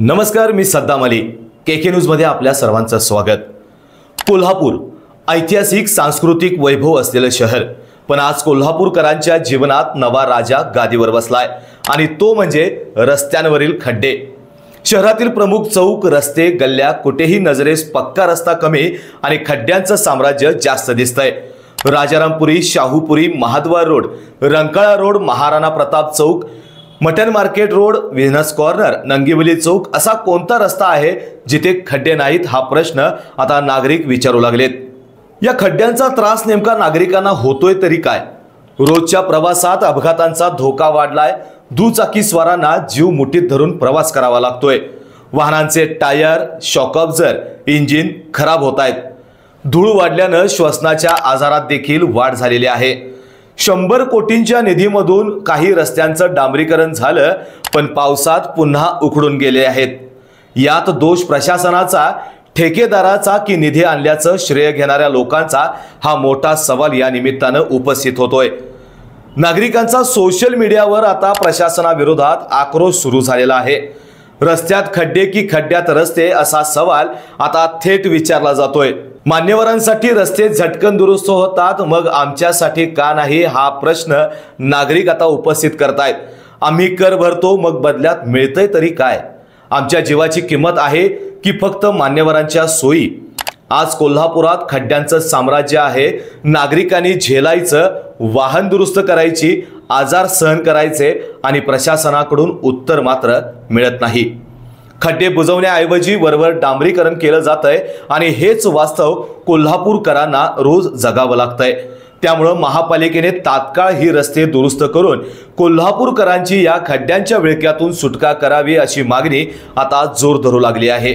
नमस्कार, मी सद्दाम अली. केके न्यूज मध्ये आपल्या सर्वांचं स्वागत. कोल्हापूर ऐतिहासिक सांस्कृतिक वैभव असलेले शहर, पण आज कोल्हापूरकरांच्या जीवनात नवा राजा गादीवर बसलाय आणि तो म्हणजे रस्त्यांवरील खड्डे. शहरातील प्रमुख चौक, रस्ते, गल्ल्या कुठेही नजरेस पक्का रस्ता कमी आणि खड्ड्यांचं साम्राज्य जास्त दिसतंय. Rajarampuri, Shahupuri, Mahadwar road, Rankala road, Maharana Pratap Chowk, mutton market road, Venus corner, Nangivali Chowk असा कोणता रस्ता आहे जिथे खड्डे नाहीत हा प्रश्न आता नागरिक विचारू लागलेत. या खड्ड्यांचा त्रास नेमका नागरिकांना होतोय तरी काय? रोजच्या प्रवासात अपघातांचा धोका वाढलाय. दुचाकीस्वारांना जीव मुठीत धरून प्रवास करावा लागतोय. वाहनांचे टायर, शॉक अब्झर, इंजिन खराब होत आहेत. धूळ वाढल्यानं श्वसनाच्या आजारात देखील वाढ झालेली आहे. 100 कोटींच्या निधीमधून काही रस्त्यांचं डांबरीकरण झालं, पण पावसात पुन्हा उखडून गेले आहेत. यात दोष प्रशासनाचा, ठेकेदाराचा की निधी आणल्याचं श्रेय घेणाऱ्या लोकांचा हा मोठा सवाल या निमित्तानं उपस्थित होतोय. नागरिकांचा सोशल मीडियावर आता प्रशासनाविरोधात आक्रोश सुरू झालेला आहे. रस्त्यात खड्डे की खड्ड्यात रस्ते असा सवाल आता थेट विचारला जातोय. मान्यवरांसाठी रस्ते झटकन दुरुस्त होतात, मग आमच्यासाठी का नाही हा प्रश्न नागरिक आता उपस्थित करतायत. आम्ही कर भरतो, मग बदल्यात मिळतंय तरी काय? आमच्या जीवाची किंमत आहे की फक्त मान्यवरांच्या सोयी? आज कोल्हापुरात खड्ड्यांचं साम्राज्य आहे. नागरिकांनी झेलायचं, वाहन दुरुस्त करायची, आजार सहन करायचे आणि प्रशासनाकडून उत्तर मात्र मिळत नाही. खड्डे बुजवण्याऐवजी वरवर डांबरीकरण केलं जातंय आणि हेच वास्तव कोल्हापूरकरांना रोज जगावं लागतंय. त्यामुळे महापालिकेने तात्काळ ही रस्ते दुरुस्त करून कोल्हापूरकरांची या खड्ड्यांच्या विळख्यातून सुटका करावी अशी मागणी आता जोर धरू लागली आहे.